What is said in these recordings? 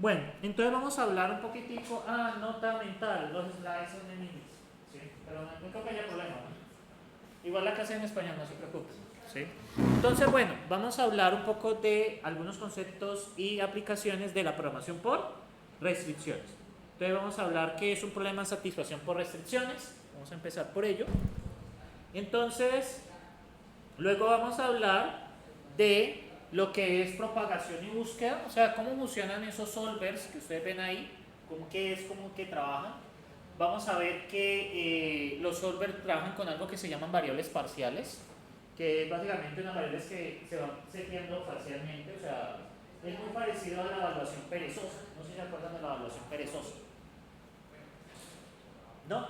Bueno, entonces vamos a hablar un poquitico. Nota mental, los slides son en inglés. ¿Sí? Pero no creo que haya problema, ¿no? Igual la clase en español, no se preocupen. ¿Sí? Entonces, bueno, vamos a hablar un poco de algunos conceptos y aplicaciones de la programación por restricciones. Entonces vamos a hablar qué es un problema de satisfacción por restricciones. Vamos a empezar por ello. Entonces, luego vamos a hablar de lo que es propagación y búsqueda, o sea, cómo funcionan esos solvers que ustedes ven ahí, cómo que trabajan. Vamos a ver que los solvers trabajan con algo que se llaman variables parciales, que es básicamente unas variables que se van seteando parcialmente, o sea, es muy parecido a la evaluación perezosa. No sé si se acuerdan de la evaluación perezosa. ¿No?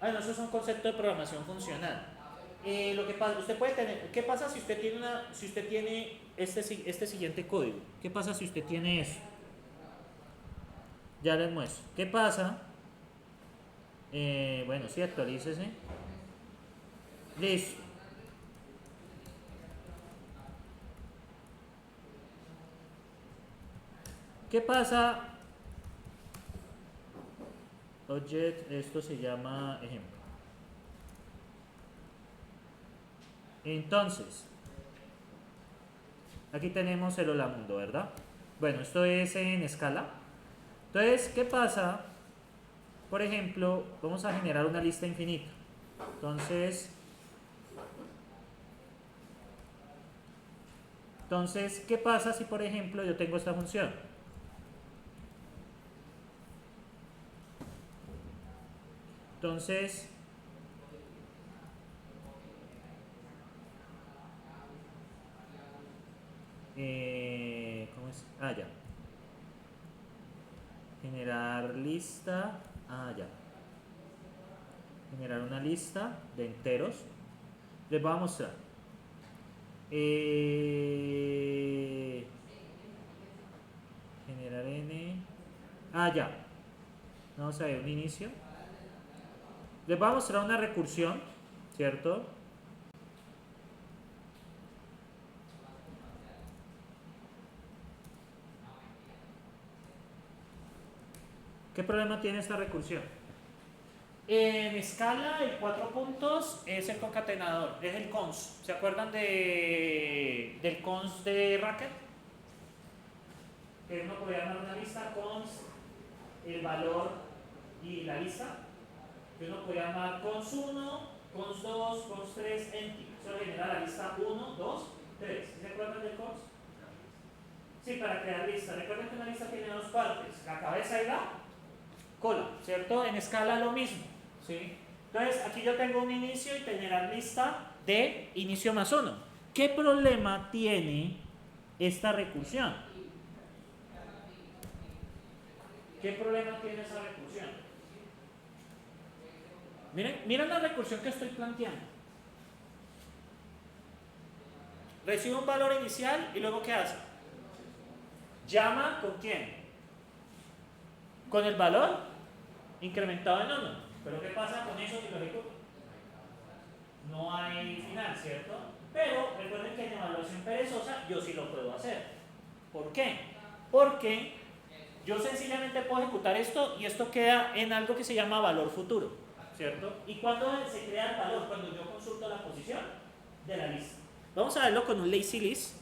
No, eso es un concepto de programación funcional. Lo que pasa, usted puede tener, ¿qué pasa si usted tiene este siguiente código? ¿Qué pasa si usted tiene eso? Ya les muestro. ¿Qué pasa? Bueno, sí, actualícese. Listo. ¿Qué pasa? Object, esto se llama ejemplo. Entonces, aquí tenemos el hola mundo, ¿verdad? Bueno, esto es en escala. Entonces, ¿qué pasa? Por ejemplo, vamos a generar una lista infinita. Entonces, ¿qué pasa si, por ejemplo, yo tengo esta función? Entonces, ¿cómo es? Ya. Generar lista. Ya. Generar una lista de enteros. Les voy a mostrar. Generar n. Ya. Vamos a ver un inicio. Les voy a mostrar una recursión, ¿cierto? ¿Qué problema tiene esta recursión? En escala, el 4 puntos es el concatenador, es el cons. ¿Se acuerdan del cons de Racket? Que uno podía llamar una lista cons, el valor y la lista. Que uno podía llamar cons 1, cons 2, cons 3, empty. Eso genera la lista 1, 2, 3. ¿Se acuerdan del cons? Sí, para crear lista. Recuerden que una lista tiene dos partes, la cabeza y la cola, ¿cierto? En escala lo mismo, ¿sí? Entonces, aquí yo tengo un inicio y generar lista de inicio más 1. ¿Qué problema tiene esta recursión? ¿Qué problema tiene esa recursión? Miren la recursión que estoy planteando. Recibe un valor inicial y luego ¿qué hace? Llama ¿con quién? Con el valor incrementado en 1. Pero ¿qué pasa con eso si lo ejecuto? No hay final, ¿cierto? Pero recuerden que en evaluación perezosa yo sí lo puedo hacer. ¿Por qué? Porque yo sencillamente puedo ejecutar esto y esto queda en algo que se llama valor futuro, ¿cierto? ¿Y cuándo se crea el valor? Cuando yo consulto la posición de la lista. Vamos a verlo con un lazy list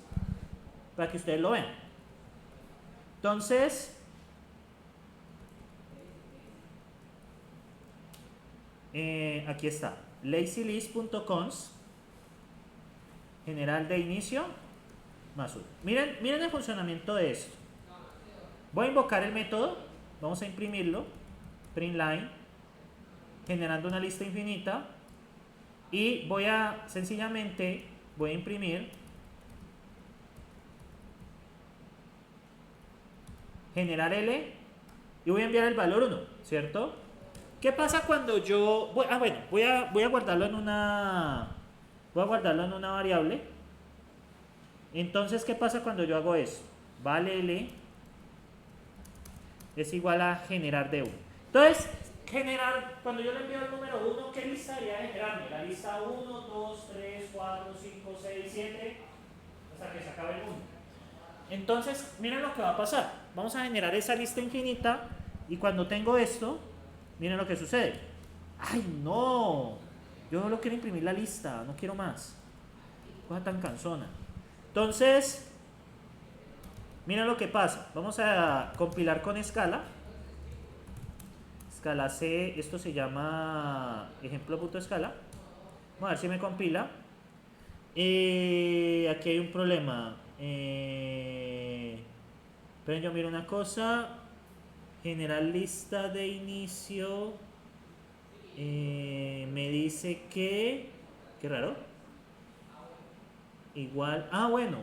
para que ustedes lo vean. Entonces, aquí está, lazylist.const, general de inicio más 1. Miren el funcionamiento de esto. Voy a invocar el método, vamos a imprimirlo, printLine, generando una lista infinita, y sencillamente voy a imprimir generar L y voy a enviar el valor 1, ¿cierto? ¿Qué pasa cuando yo voy a guardarlo en una variable? Entonces, ¿qué pasa cuando yo hago eso? Vale L es igual a generar de 1. Entonces, cuando yo le envío el número 1, ¿qué lista debería generarme? La lista 1, 2, 3, 4, 5, 6, 7, hasta que se acabe el 1. Entonces, miren lo que va a pasar. vamos a generar esa lista infinita y cuando tengo esto, miren lo que sucede. ¡Ay, no! Yo solo quiero imprimir la lista, no quiero más. Cosa tan cansona. Entonces, miren lo que pasa. Vamos a compilar con escala. Escala C, esto se llama ejemplo.escala. Vamos a ver si me compila. Aquí hay un problema. Pero yo miro una cosa. Generar lista de inicio. Me dice que... Qué raro. Igual... Ah, bueno.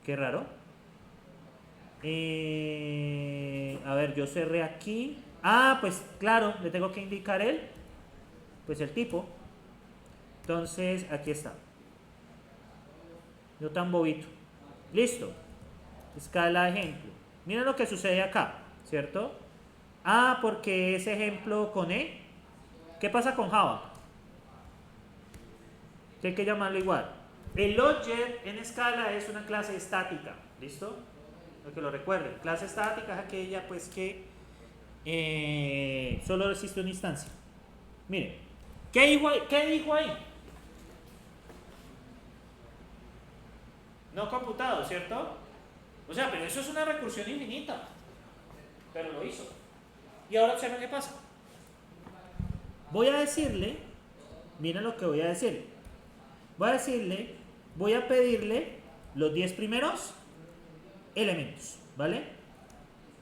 Qué raro. A ver, yo cerré aquí. Ah, pues claro, le tengo que indicar pues el tipo. Entonces, aquí está. No tan bobito. Listo. Escala ejemplo. Miren lo que sucede acá, ¿cierto? Ah, porque ese ejemplo con E. ¿Qué pasa con Java? Que hay que llamarlo igual. El object en escala es una clase estática. ¿Listo? Para que lo recuerden. Clase estática es aquella pues que solo existe una instancia. Miren. ¿Qué dijo ahí? No computado, ¿cierto? O sea, pero eso es una recursión infinita. Pero lo hizo. Y ahora observen qué pasa. Voy a decirle, miren lo que voy a decirle. Voy a pedirle los 10 primeros elementos, ¿vale?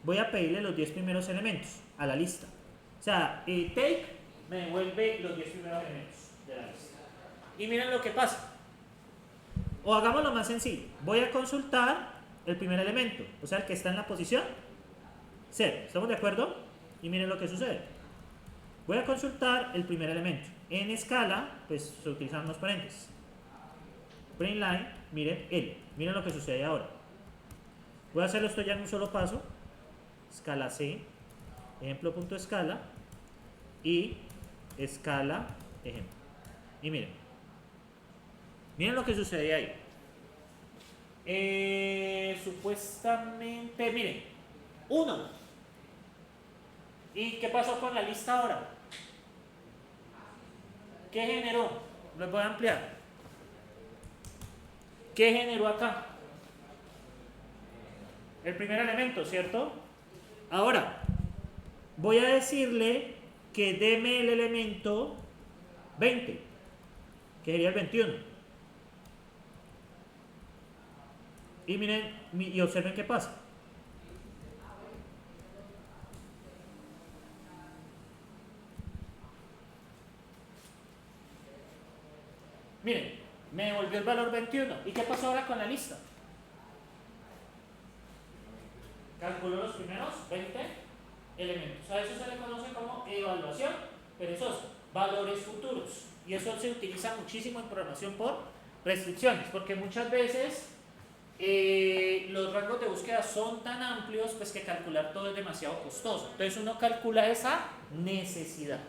Voy a pedirle los 10 primeros elementos a la lista. O sea, el take me devuelve los 10 primeros elementos de la lista. Y miren lo que pasa. O hagámoslo más sencillo. Voy a consultar el primer elemento, o sea, el que está en la posición 0. ¿Estamos de acuerdo? Y miren lo que sucede. Voy a consultar el primer elemento. En escala, pues se utilizan los paréntesis. Print line, miren L. Miren lo que sucede ahora. Voy a hacerlo esto ya en un solo paso. Escala C, ejemplo.escala y escala ejemplo. Y miren. Miren lo que sucede ahí. Supuestamente, miren, 1. ¿Y qué pasó con la lista ahora? ¿Qué generó? Les voy a ampliar. ¿Qué generó acá? El primer elemento, ¿cierto? Ahora, voy a decirle que deme el elemento 20, que sería el 21. Y miren, y observen qué pasa. Miren, me devolvió el valor 21. ¿Y qué pasó ahora con la lista? Calculó los primeros 20 elementos. A eso se le conoce como evaluación perezosa, valores futuros. Y eso se utiliza muchísimo en programación por restricciones, porque muchas veces los rangos de búsqueda son tan amplios pues que calcular todo es demasiado costoso. Entonces uno calcula esa necesidad.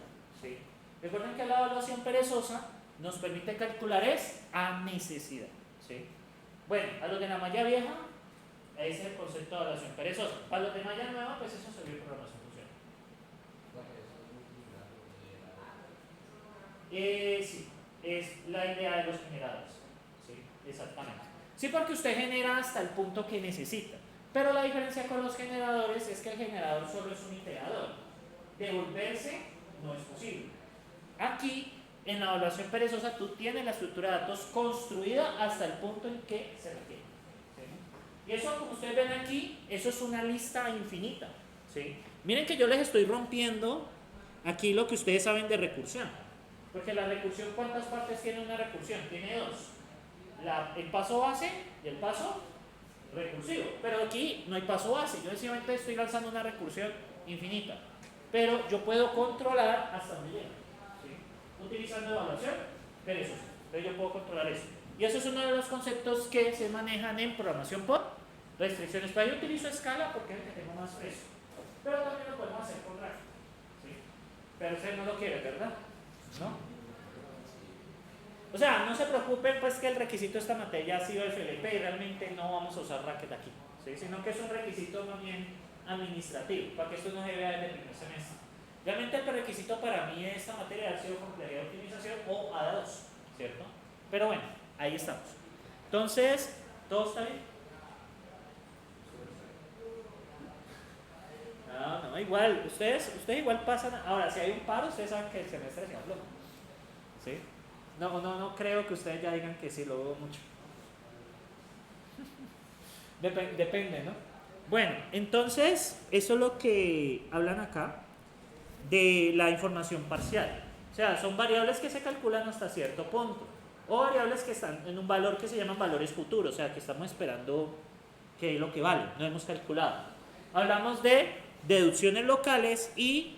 ¿Sí? Recuerden que la evaluación perezosa nos permite calcular a necesidad. ¿Sí? Bueno, a los de la malla vieja, ese es el concepto de evaluación perezosa. A los de malla nueva, pues eso se vio programación funcional. Sí, es la idea de los generadores. ¿Sí? Exactamente. Sí, porque usted genera hasta el punto que necesita. Pero la diferencia con los generadores es que el generador solo es un iterador. Devolverse no es posible. Aquí, en la evaluación perezosa, tú tienes la estructura de datos construida hasta el punto en que se requiere. ¿Sí? Y eso, como ustedes ven aquí, eso es una lista infinita. ¿Sí? Miren que yo les estoy rompiendo aquí lo que ustedes saben de recursión. Porque la recursión, ¿cuántas partes tiene una recursión? Tiene 2. El paso base y el paso recursivo. Pero aquí no hay paso base. Yo sencillamente estoy lanzando una recursión infinita. Pero yo puedo controlar hasta donde llega. ¿Sí? Utilizando evaluación perezosa. Entonces yo puedo controlar eso. Y eso es uno de los conceptos que se manejan en programación por restricciones. Pero yo utilizo escala porque es el que tengo más fresco. Pero también lo podemos hacer con rango. ¿Sí? Pero usted no lo quiere, ¿verdad? ¿No? O sea, no se preocupen pues que el requisito de esta materia ha sido FLP y realmente no vamos a usar Racket aquí. ¿sí? Sino que es un requisito más bien administrativo, para que esto no se vea desde el primer semestre. Realmente el requisito para mí de esta materia ha sido complejidad de optimización o ADA2, ¿cierto? Pero bueno, ahí estamos. Entonces, ¿todo está bien? No, igual, ustedes igual pasan. Ahora, si hay un paro, ustedes saben que el semestre se habló. ¿Sí? No creo que ustedes ya digan que sí, lo dudo mucho. Depende, ¿no? Bueno, entonces, eso es lo que hablan acá de la información parcial. O sea, son variables que se calculan hasta cierto punto. O variables que están en un valor que se llaman valores futuros, o sea, que estamos esperando que es lo que vale, no hemos calculado. Hablamos de deducciones locales y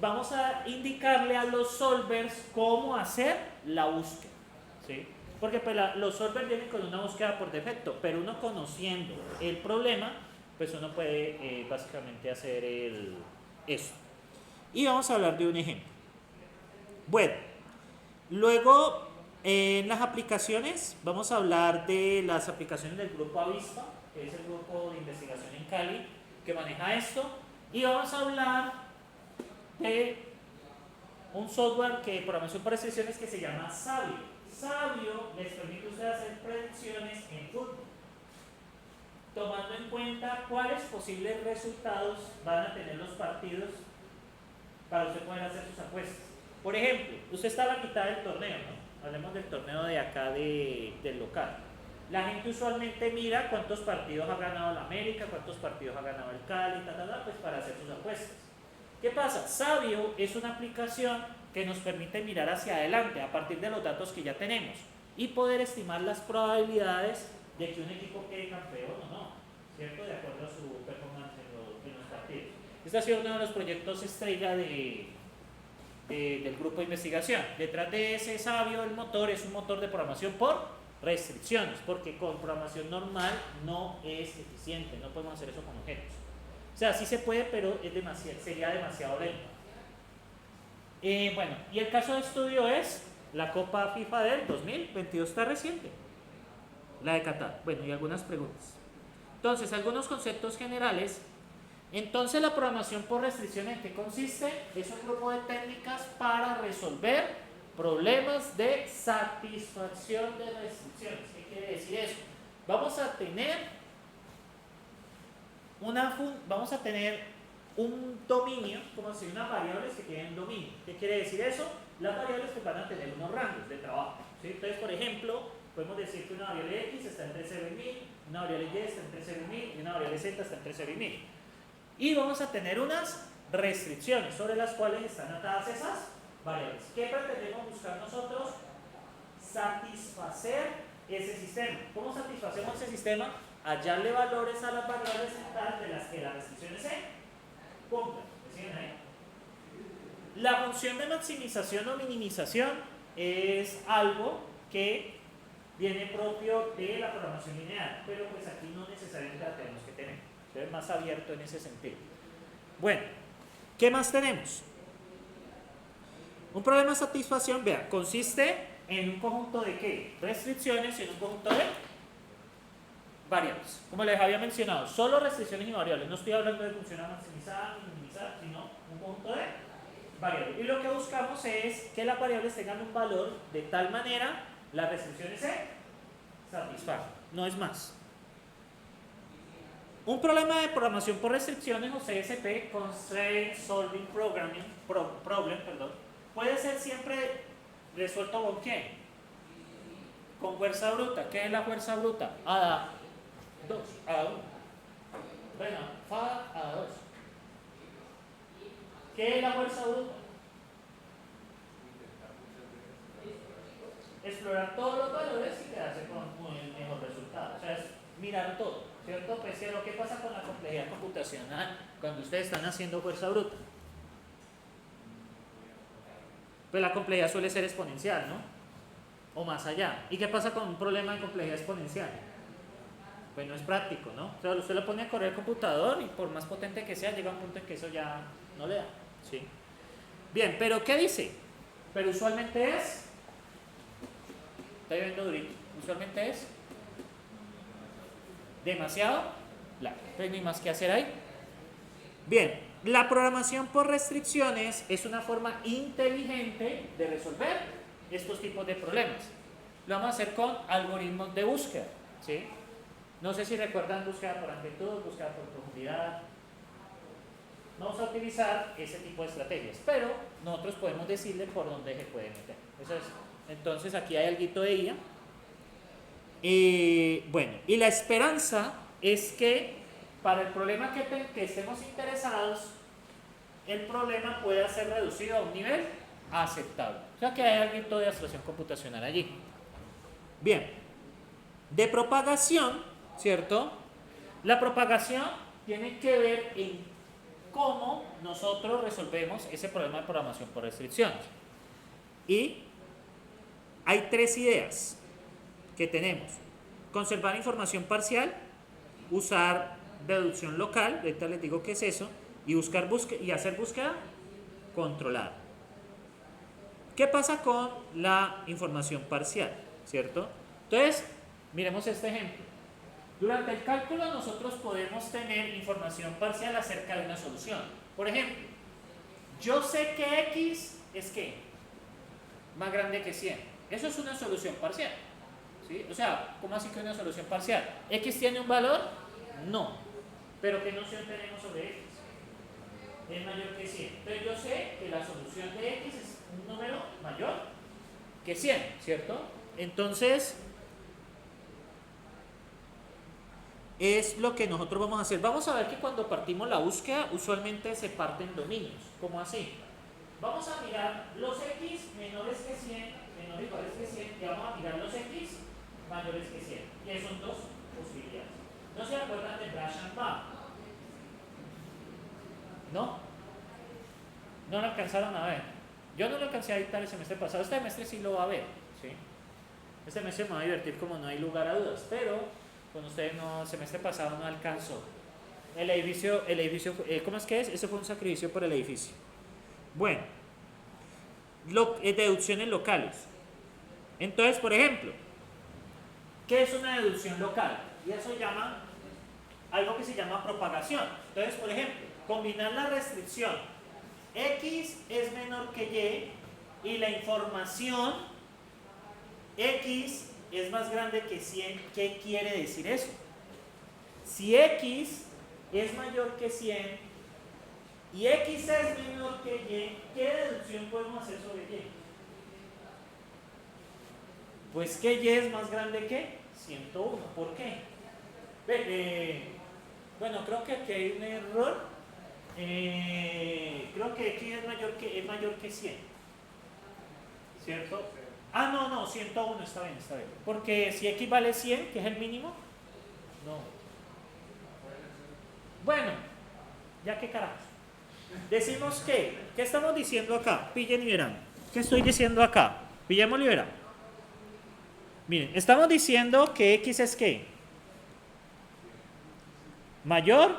vamos a indicarle a los solvers cómo hacer la búsqueda, ¿sí? Porque pues los solvers vienen con una búsqueda por defecto, pero uno conociendo el problema, pues uno puede básicamente hacer eso. Y vamos a hablar de un ejemplo. Bueno, luego en las aplicaciones vamos a hablar de las aplicaciones del grupo Avispa, que es el grupo de investigación en Cali que maneja esto, y vamos a hablar de un software que programación por excepciones que se llama Sabio. Sabio les permite a ustedes hacer predicciones en fútbol, tomando en cuenta cuáles posibles resultados van a tener los partidos para usted poder hacer sus apuestas. Por ejemplo, usted está a la mitad del torneo, ¿no? Hablemos del torneo de acá del local. La gente usualmente mira cuántos partidos ha ganado el América, cuántos partidos ha ganado el Cali, pues para hacer sus apuestas. ¿Qué pasa? Sabio es una aplicación que nos permite mirar hacia adelante a partir de los datos que ya tenemos y poder estimar las probabilidades de que un equipo quede campeón o no, ¿cierto? De acuerdo a su performance en los partidos. Este ha sido uno de los proyectos estrella del grupo de investigación. Detrás de ese Sabio, el motor es un motor de programación por restricciones, porque con programación normal no es eficiente, no podemos hacer eso con objetos. O sea, sí se puede, pero sería demasiado lento. Bueno, y el caso de estudio es la Copa FIFA del 2022, está reciente, la de Qatar. Bueno, y algunas preguntas. Entonces, algunos conceptos generales. Entonces, la programación por restricciones, ¿en qué consiste? Es un grupo de técnicas para resolver problemas de satisfacción de restricciones. ¿Qué quiere decir eso? Vamos a tener un dominio, como si unas variables que tienen dominio. ¿Qué quiere decir eso? Las variables que van a tener unos rangos de trabajo, ¿sí? Entonces, por ejemplo, podemos decir que una variable X está entre 0 y 1000, una variable Y está entre 0 y 1000 y una variable Z está entre 0 y 1000. Y vamos a tener unas restricciones sobre las cuales están atadas esas variables. ¿Qué pretendemos buscar nosotros? Satisfacer ese sistema. ¿Cómo satisfacemos ese sistema? Hallarle valores a las variables de las que las restricciones se cumplen. La función de maximización o minimización es algo que viene propio de la programación lineal, pero pues aquí no necesariamente la tenemos que tener. Es más abierto en ese sentido. Bueno, ¿qué más tenemos? Un problema de satisfacción, vea, consiste en un conjunto de ¿qué? Restricciones y en un conjunto de variables. Como les había mencionado, solo restricciones y variables. No estoy hablando de función a maximizar ni minimizar, sino un conjunto de variables. Y lo que buscamos es que las variables tengan un valor de tal manera las restricciones se satisfagan. No es más. Un problema de programación por restricciones o CSP, Constraint Solving Problem, puede ser siempre resuelto con ¿qué? Con fuerza bruta. ¿Qué es la fuerza bruta? ADA2, ADA1. Bueno, FA ADA2. ¿Qué es la fuerza bruta? Explorar todos los valores y quedarse con el mejor resultado. O sea, es mirar todo, ¿cierto? Pues lo que pasa con la complejidad computacional cuando ustedes están haciendo fuerza bruta. Pues la complejidad suele ser exponencial, ¿no? O más allá. ¿Y qué pasa con un problema de complejidad exponencial? Pues no es práctico, ¿no? O sea, usted lo pone a correr el computador y por más potente que sea, llega un punto en que eso ya no le da. ¿Sí? Bien, pero ¿qué dice? Pero usualmente es... Está viendo durito. Usualmente es demasiado larga. Entonces no hay más que hacer ahí. Bien, la programación por restricciones es una forma inteligente de resolver estos tipos de problemas. Lo vamos a hacer con algoritmos de búsqueda, ¿sí? No sé si recuerdan búsqueda por amplitud, búsqueda por profundidad. Vamos a utilizar ese tipo de estrategias, pero nosotros podemos decirle por dónde se puede meter. Eso es. Entonces aquí hay algo de IA. Bueno, y la esperanza es que para el problema que estemos interesados, el problema pueda ser reducido a un nivel aceptable. O sea que hay algo de abstracción computacional allí. Bien, de propagación, ¿cierto? La propagación tiene que ver en cómo nosotros resolvemos ese problema de programación por restricciones. Y hay tres ideas que tenemos: conservar información parcial, usar deducción local, ahorita les digo qué es eso, y hacer búsqueda controlada. ¿Qué pasa con la información parcial? ¿Cierto? Entonces, miremos este ejemplo. Durante el cálculo nosotros podemos tener información parcial acerca de una solución. Por ejemplo, yo sé que X es ¿qué? Más grande que 100. Eso es una solución parcial, ¿sí? O sea, ¿cómo así que una solución parcial? ¿X tiene un valor? No. ¿Pero qué noción tenemos sobre X? Es mayor que 100. Entonces yo sé que la solución de X es un número mayor que 100, ¿cierto? Entonces, es lo que nosotros vamos a hacer. Vamos a ver que cuando partimos la búsqueda, usualmente se parten dominios. ¿Cómo así? Vamos a mirar los X menores que 100, menores o iguales que 100, y vamos a mirar los X mayores que 100. Y son dos posibilidades. ¿No se acuerdan de Brash and Baum? ¿No? ¿No lo alcanzaron a ver? Yo no lo alcancé a dictar el semestre pasado. Este semestre sí lo va a ver, ¿sí? Este semestre me va a divertir como no hay lugar a dudas, pero con ustedes no, el semestre pasado no alcanzó. El edificio, ¿cómo es que es? Ese fue un sacrificio por el edificio. Bueno, deducciones locales. Entonces, por ejemplo, ¿qué es una deducción local? Y eso llama algo que se llama propagación. Entonces, por ejemplo, combinar la restricción X es menor que Y y la información X es más grande que 100. ¿Qué quiere decir eso? Si X es mayor que 100 y X es menor que Y, ¿qué deducción podemos hacer sobre Y? Pues que Y es más grande que 101. ¿Por qué? Bueno, creo que aquí hay un error. Creo que X es mayor que 100. ¿Cierto? Ah, no, 101, está bien. Porque si X vale 100, que es el mínimo, no. Bueno, ya que carajos. Decimos que, ¿qué estamos diciendo acá? Pillen y verán. ¿Qué estoy diciendo acá? Pillemos y verán. Miren, estamos diciendo que X es ¿qué? Mayor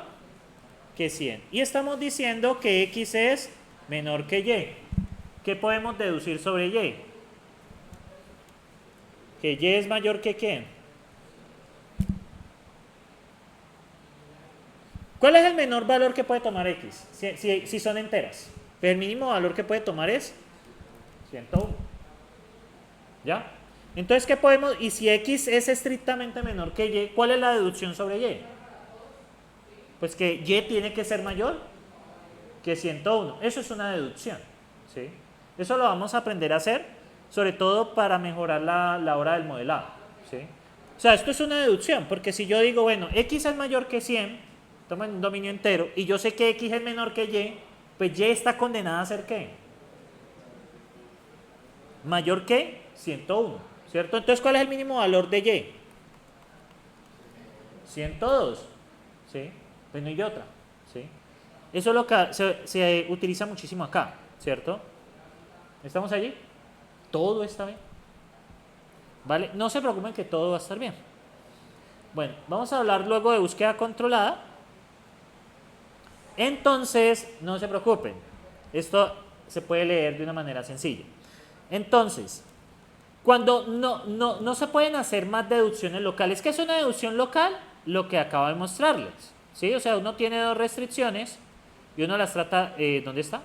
que 100. Y estamos diciendo que X es menor que Y. ¿Qué podemos deducir sobre Y? Que Y es mayor que ¿qué? ¿Cuál es el menor valor que puede tomar X? Si son enteras. El mínimo valor que puede tomar es 101. ¿Ya? Entonces, ¿qué podemos? Y si X es estrictamente menor que Y, ¿cuál es la deducción sobre Y? Pues que Y tiene que ser mayor que 101. Eso es una deducción, ¿sí? Eso lo vamos a aprender a hacer, sobre todo para mejorar la hora del modelado, ¿sí? O sea, esto es una deducción, porque si yo digo, bueno, X es mayor que 100, toma un dominio entero, y yo sé que X es menor que Y, pues Y está condenada a ser ¿qué? Mayor que 101, ¿cierto? Entonces, ¿cuál es el mínimo valor de Y? 102, ¿sí? Pues no hay otra, ¿sí? Eso es lo que se utiliza muchísimo acá, ¿cierto? ¿Estamos allí? Todo está bien, ¿vale? No se preocupen que todo va a estar bien. Bueno, vamos a hablar luego de búsqueda controlada. Entonces, no se preocupen, esto se puede leer de una manera sencilla. Entonces, cuando no se pueden hacer más deducciones locales. ¿Qué es una deducción local? lo que acabo de mostrarles, ¿sí? O sea, uno tiene dos restricciones y uno las trata, ¿dónde está?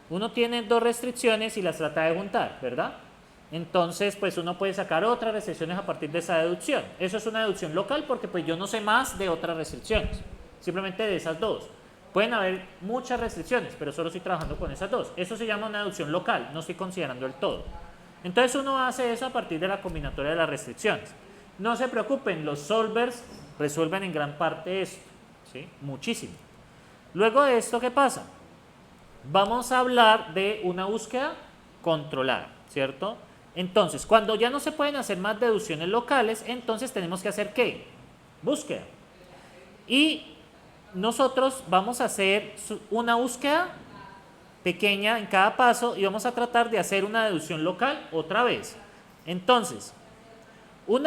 Uno tiene dos restricciones y las trata de juntar, ¿verdad? Entonces, pues uno puede sacar otras restricciones a partir de esa deducción. Eso es una deducción local porque pues yo no sé más de otras restricciones, simplemente de esas dos. Pueden haber muchas restricciones, pero solo estoy trabajando con esas dos. Eso se llama una deducción local, no estoy considerando el todo. Entonces uno hace eso a partir de la combinatoria de las restricciones. No se preocupen, los solvers resuelven en gran parte esto, ¿sí? Muchísimo. Luego de esto, ¿qué pasa? Vamos a hablar de una búsqueda controlada, ¿cierto? Entonces, cuando ya no se pueden hacer más deducciones locales, entonces tenemos que hacer ¿qué? Búsqueda. Y nosotros vamos a hacer una búsqueda pequeña en cada paso y vamos a tratar de hacer una deducción local otra vez. Entonces, un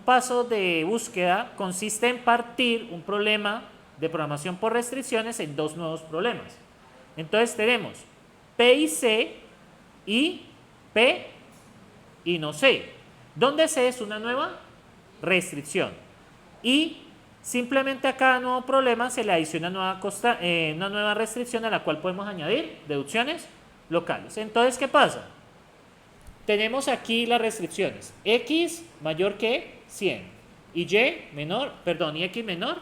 paso de búsqueda consiste en partir un problema de programación por restricciones en dos nuevos problemas. Entonces tenemos P y C y P y no C, donde C es una nueva restricción y simplemente a cada nuevo problema se le adiciona una nueva restricción a la cual podemos añadir deducciones locales. Entonces, ¿qué pasa? Tenemos aquí las restricciones X mayor que 100 y Y menor, perdón, y X menor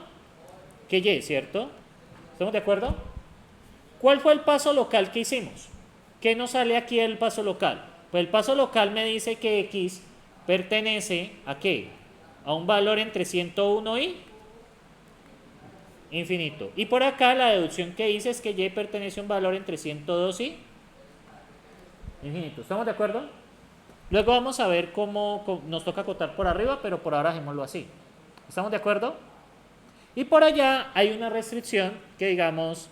que Y, ¿cierto? ¿Estamos de acuerdo? ¿Cuál fue el paso local que hicimos? ¿Qué nos sale aquí el paso local? Pues el paso local me dice que X pertenece ¿a qué? A un valor entre 101 y infinito. Y por acá la deducción que hice es que Y pertenece a un valor entre 102 y infinito. ¿Estamos de acuerdo? Luego vamos a ver cómo nos toca acotar por arriba, pero por ahora dejémoslo así. ¿Estamos de acuerdo? Y por allá hay una restricción que digamos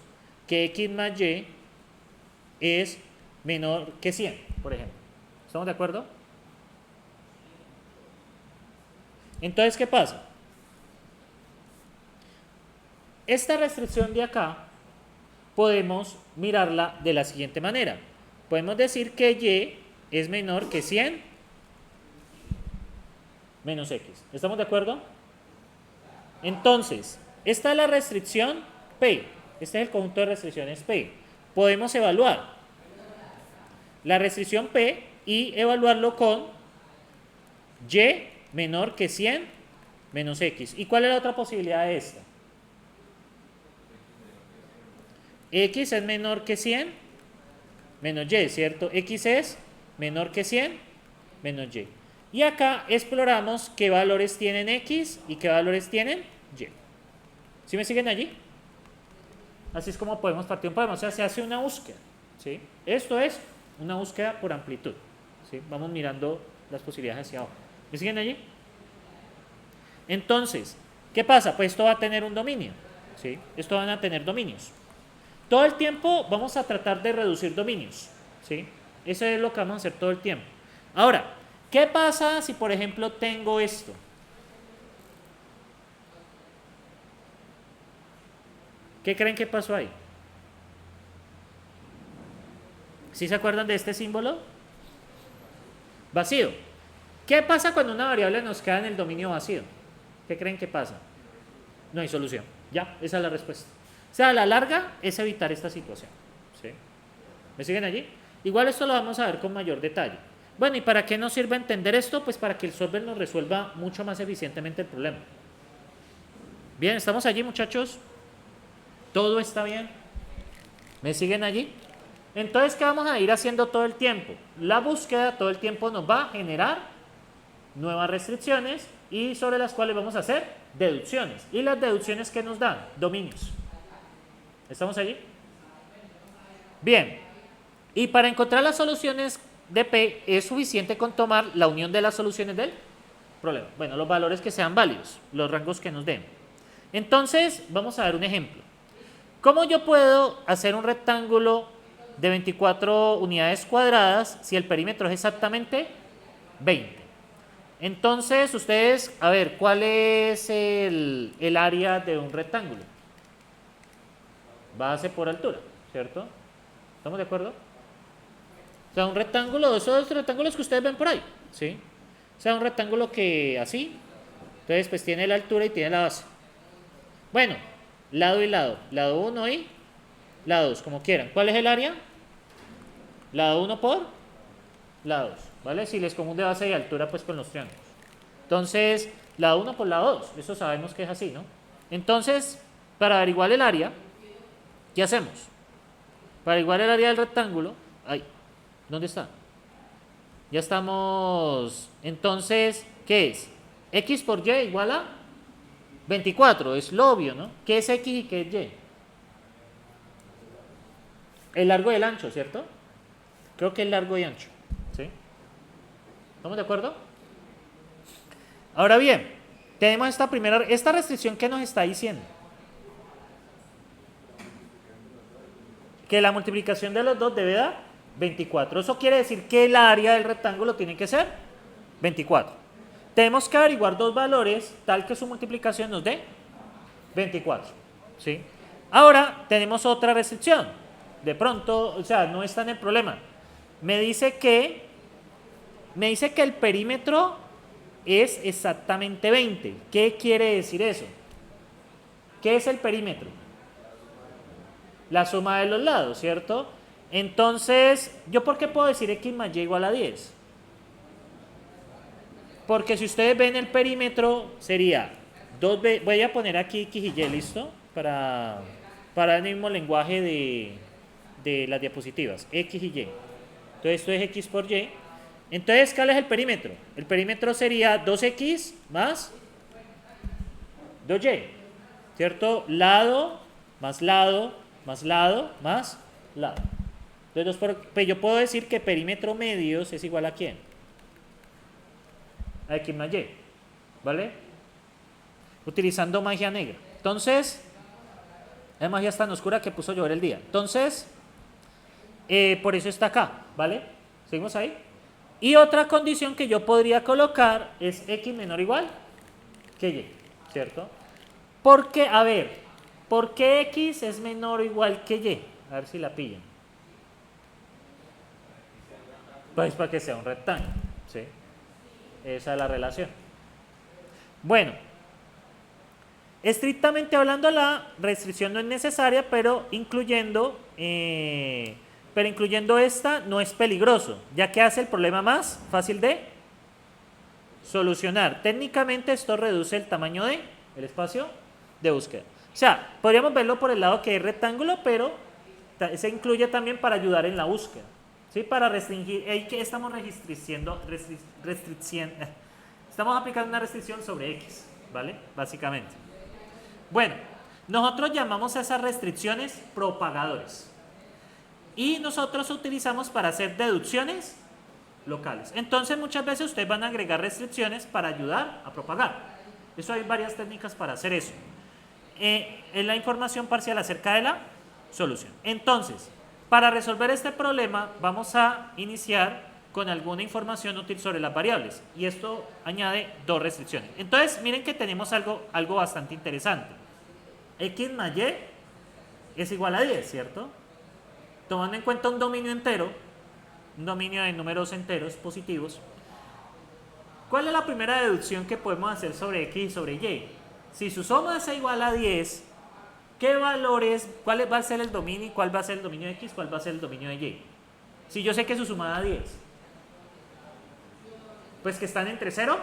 que X más Y es menor que 100, por ejemplo. ¿Estamos de acuerdo? Entonces, ¿qué pasa? Esta restricción de acá podemos mirarla de la siguiente manera. Podemos decir que Y es menor que 100 menos X. ¿Estamos de acuerdo? Entonces, esta es la restricción P. Este es el conjunto de restricciones P. Podemos evaluar la restricción P y evaluarlo con Y menor que 100 menos X. ¿Y cuál es la otra posibilidad de esta? X es menor que 100 menos Y, ¿cierto? X es menor que 100 menos Y. Y acá exploramos qué valores tienen X y qué valores tienen Y. ¿Sí me siguen allí? Así es como podemos partir un problema. O sea, se hace una búsqueda, ¿sí? Esto es una búsqueda por amplitud, ¿sí? Vamos mirando las posibilidades hacia abajo. ¿Me siguen allí? Entonces, ¿qué pasa? Pues esto va a tener un dominio, ¿sí? Esto van a tener dominios. Todo el tiempo vamos a tratar de reducir dominios, ¿sí? Eso es lo que vamos a hacer todo el tiempo. Ahora, ¿qué pasa si, por ejemplo, tengo esto? ¿Qué creen que pasó ahí? ¿Sí se acuerdan de este símbolo? Vacío. ¿Qué pasa cuando una variable nos queda en el dominio vacío? ¿Qué creen que pasa? No hay solución. Ya, esa es la respuesta. O sea, a la larga es evitar esta situación, ¿sí? ¿Me siguen allí? Igual esto lo vamos a ver con mayor detalle. Bueno, ¿y para qué nos sirve entender esto? Pues para que el solver nos resuelva mucho más eficientemente el problema. Bien, ¿estamos allí, muchachos? ¿Todo está bien? ¿Me siguen allí? Entonces, ¿qué vamos a ir haciendo todo el tiempo? La búsqueda todo el tiempo nos va a generar nuevas restricciones y sobre las cuales vamos a hacer deducciones. ¿Y las deducciones qué nos dan? Dominios. ¿Estamos allí? Bien. Y para encontrar las soluciones de P es suficiente con tomar la unión de las soluciones del problema. Bueno, los valores que sean válidos, los rangos que nos den. Entonces, vamos a ver un ejemplo. ¿Cómo yo puedo hacer un rectángulo de 24 unidades cuadradas si el perímetro es exactamente 20? Entonces, ustedes, a ver, ¿cuál es el área de un rectángulo? Base por altura, ¿cierto? ¿Estamos de acuerdo? O sea, un rectángulo, esos rectángulos que ustedes ven por ahí, ¿sí? O sea, un rectángulo que así, Entonces, pues tiene la altura y tiene la base. Bueno, lado y lado. Lado 1 y lado 2, como quieran. ¿Cuál es el área? Lado 1 por lado 2, ¿vale? Si les confunde base y altura, pues con los triángulos. Entonces, lado 1 por lado 2. Eso sabemos que es así, ¿no? Entonces, para averiguar el área, ¿qué hacemos? Para averiguar el área del rectángulo, ahí, ¿dónde está? Ya estamos, entonces, ¿qué es? X por Y igual a 24, es lo obvio, ¿no? ¿Qué es X y qué es Y? El largo y el ancho, ¿cierto? Creo que el largo y ancho, ¿sí? ¿Estamos de acuerdo? Ahora bien, tenemos esta restricción que nos está diciendo. Que la multiplicación de los dos debe dar 24. Eso quiere decir que el área del rectángulo tiene que ser 24. Tenemos que averiguar dos valores tal que su multiplicación nos dé 24. ¿Sí? Ahora tenemos otra restricción. De pronto, o sea, no está en el problema. Me dice que el perímetro es exactamente 20. ¿Qué quiere decir eso? ¿Qué es el perímetro? La suma de los lados, ¿cierto? Entonces, ¿yo por qué puedo decir x más y igual a 10? Porque si ustedes ven el perímetro, sería 2b, voy a poner aquí x y y, ¿listo? Para el mismo lenguaje de las diapositivas, x y y. Entonces, esto es x por y. Entonces, ¿cuál es el perímetro? El perímetro sería 2x más 2y, ¿cierto? Lado más lado más lado más lado. Entonces, pues yo puedo decir que perímetro medios es igual a ¿quién? A x más y, ¿vale? Utilizando magia negra. Entonces, es magia tan oscura que puso llover el día. Entonces, por eso está acá, ¿vale? ¿Seguimos ahí? Y otra condición que yo podría colocar es x menor o igual que y, ¿cierto? Porque, a ver, ¿por qué x es menor o igual que y? A ver si la pillan. Pues para que sea un rectángulo, ¿sí? Esa es la relación. Bueno, estrictamente hablando, la restricción no es necesaria, pero incluyendo esta no es peligroso, ya que hace el problema más fácil de solucionar. Técnicamente esto reduce el tamaño del espacio de búsqueda. O sea, podríamos verlo por el lado que es rectángulo, pero se incluye también para ayudar en la búsqueda, ¿sí? Para restringir, que estamos estamos aplicando una restricción sobre X, ¿vale? Básicamente. Bueno, nosotros llamamos a esas restricciones propagadores. Y nosotros utilizamos para hacer deducciones locales. Entonces, muchas veces ustedes van a agregar restricciones para ayudar a propagar. Eso hay varias técnicas para hacer eso. En la información parcial acerca de la solución. Entonces, para resolver este problema vamos a iniciar con alguna información útil sobre las variables, y esto añade dos restricciones. Entonces, miren que tenemos algo bastante interesante. X más y es igual a 10, ¿cierto? Tomando en cuenta un dominio entero, un dominio de números enteros positivos. ¿Cuál es la primera deducción que podemos hacer sobre X y sobre Y? Si su suma es igual a 10, ¿qué valores, cuál va a ser el dominio y cuál va a ser el dominio de X, cuál va a ser el dominio de Y? Si yo sé que su suma da 10, pues que están entre 0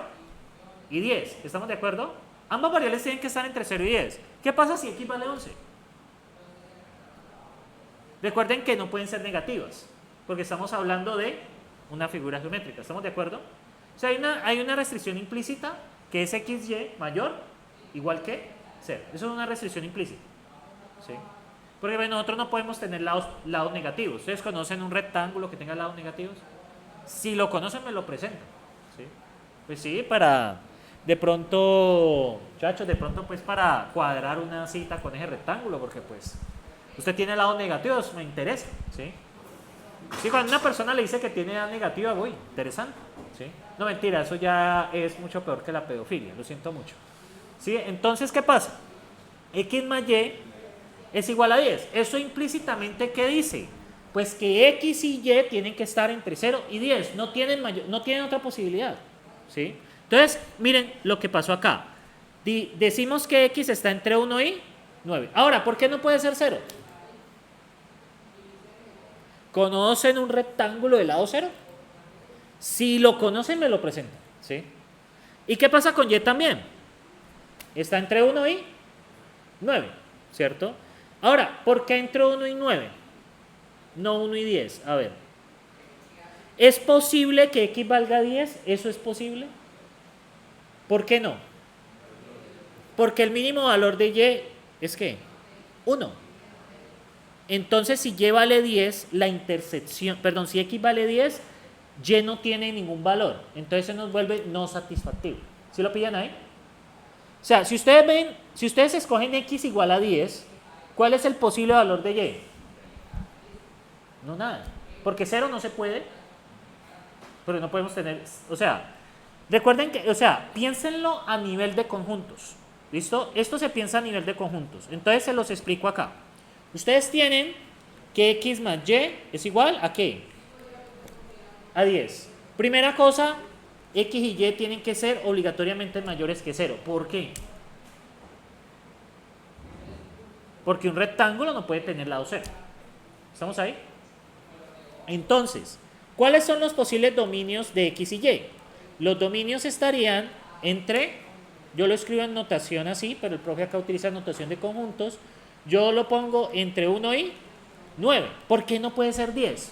y 10, ¿estamos de acuerdo? Ambas variables tienen que estar entre 0 y 10. ¿Qué pasa si X vale 11? Recuerden que no pueden ser negativas, porque estamos hablando de una figura geométrica, ¿estamos de acuerdo? O sea, hay una restricción implícita que es XY mayor igual que 0. Eso es una restricción implícita, ¿sí? Porque bueno, nosotros no podemos tener lados negativos. ¿Ustedes conocen un rectángulo que tenga lados negativos? Si lo conocen, me lo presentan, ¿sí? Pues sí, para de pronto, muchachos, pues para cuadrar una cita con ese rectángulo, porque pues usted tiene lados negativos, me interesa, ¿sí? Sí, cuando una persona le dice que tiene lado negativa, uy, interesante, ¿sí? No, mentira, eso ya es mucho peor que la pedofilia, lo siento mucho. ¿Sí? Entonces, ¿qué pasa? X más Y es igual a 10. ¿Eso implícitamente qué dice? Pues que X y Y tienen que estar entre 0 y 10. No tienen otra posibilidad, ¿sí? Entonces, miren lo que pasó acá. Decimos que x está entre 1 y 9. Ahora, ¿por qué no puede ser 0? ¿Conocen un rectángulo de lado 0? Si lo conocen, me lo presentan, ¿sí? ¿Y qué pasa con y también? Está entre 1 y 9, ¿cierto? Ahora, ¿por qué entre 1 y 9? No 1 y 10. A ver. ¿Es posible que x valga 10? ¿Eso es posible? ¿Por qué no? Porque el mínimo valor de y es ¿qué? 1. Entonces, si y vale 10, la intersección, perdón, si x vale 10, y no tiene ningún valor. Entonces se nos vuelve no satisfactible. ¿Sí lo pillan ahí? O sea, si ustedes ven, si ustedes escogen x igual a 10, ¿cuál es el posible valor de y? No, nada. Porque 0 no se puede. Porque no podemos tener, o sea, recuerden que, o sea, piénsenlo a nivel de conjuntos. ¿Listo? Esto se piensa a nivel de conjuntos. Entonces se los explico acá. Ustedes tienen que x más y es igual a ¿qué? A 10. Primera cosa, x y y tienen que ser obligatoriamente mayores que 0. ¿Por qué? Porque un rectángulo no puede tener lado 0. ¿Estamos ahí? Entonces, ¿cuáles son los posibles dominios de x y y? Los dominios estarían entre, yo lo escribo en notación así, pero el profe acá utiliza notación de conjuntos, yo lo pongo entre 1 y 9. ¿Por qué no puede ser 10?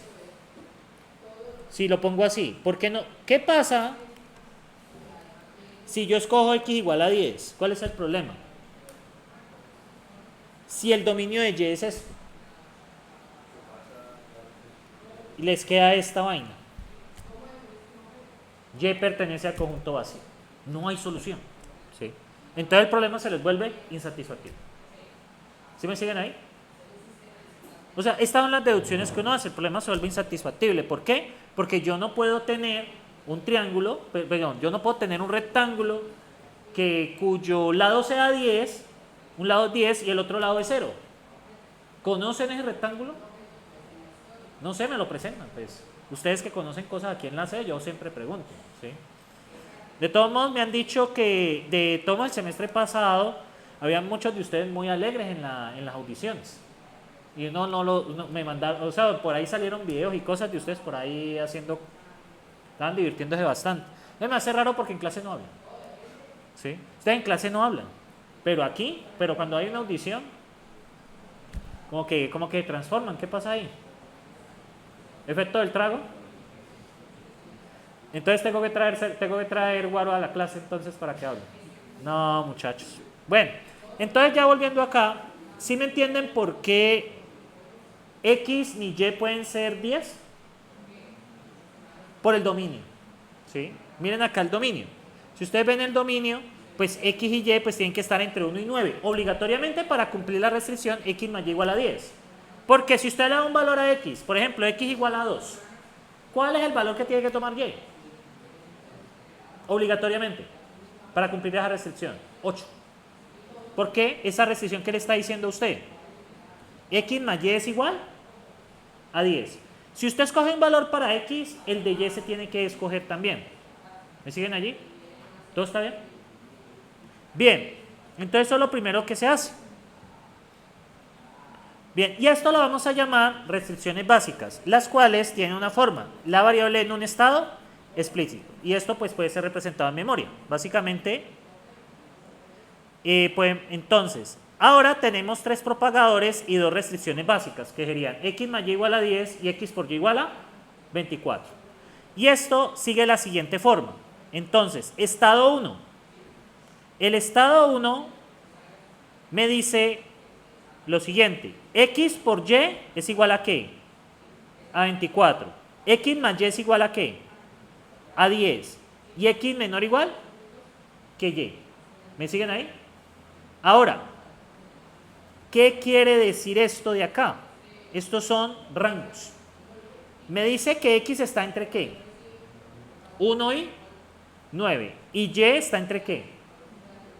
Si lo pongo así, ¿por qué no? ¿Qué pasa si yo escojo x igual a 10? ¿Cuál es el problema? Si el dominio de y es esto, y les queda esta vaina, y pertenece al conjunto vacío, no hay solución, ¿sí? Entonces el problema se les vuelve insatisfactorio. ¿Sí me siguen ahí? O sea, estas son las deducciones que uno hace, el problema se vuelve insatisfactible. ¿Por qué? Porque yo no puedo tener un triángulo, perdón, yo no puedo tener un rectángulo cuyo lado sea 10, un lado es 10 y el otro lado es 0. ¿Conocen ese rectángulo? No sé, me lo presentan, pues. Ustedes que conocen cosas aquí en la sede, yo siempre pregunto, ¿sí? De todos modos, me han dicho que de todo el semestre pasado, había muchos de ustedes muy alegres en las audiciones. Y me mandaron, o sea, por ahí salieron videos y cosas de ustedes por ahí haciendo, estaban divirtiéndose bastante. Me hace raro porque en clase no hablan, ¿sí? Ustedes en clase no hablan, pero cuando hay una audición, como que transforman. ¿Qué pasa ahí? ¿Efecto del trago? Entonces tengo que traer guaro a la clase entonces para que hable. No, muchachos. Bueno, entonces ya volviendo acá, ¿sí me entienden por qué x ni y pueden ser 10? Por el dominio, ¿sí? Miren acá el dominio. Si ustedes ven el dominio, pues x y y pues tienen que estar entre 1 y 9. Obligatoriamente para cumplir la restricción x más y igual a 10. Porque si usted le da un valor a x, por ejemplo, x igual a 2, ¿cuál es el valor que tiene que tomar y? Obligatoriamente, para cumplir esa restricción, 8. ¿Por qué? Esa restricción que le está diciendo a usted, x más y es igual a 10. Si usted escoge un valor para x, el de y se tiene que escoger también. ¿Me siguen allí? ¿Todo está bien? Bien, entonces eso es lo primero que se hace. Bien, y esto lo vamos a llamar restricciones básicas, las cuales tienen una forma, la variable en un estado explícito. Y esto pues puede ser representado en memoria. Básicamente, pues, entonces, ahora tenemos 3 propagadores y 2 restricciones básicas, que serían x más y igual a 10 y x por y igual a 24. Y esto sigue la siguiente forma. Entonces, estado 1. El estado 1 me dice lo siguiente, x por y es igual a ¿qué? A 24. X más y es igual a ¿qué? A 10. Y x menor o igual que y. ¿Me siguen ahí? Ahora, ¿qué quiere decir esto de acá? Estos son rangos. Me dice que x está entre ¿qué? 1 y 9. Y y está entre ¿qué?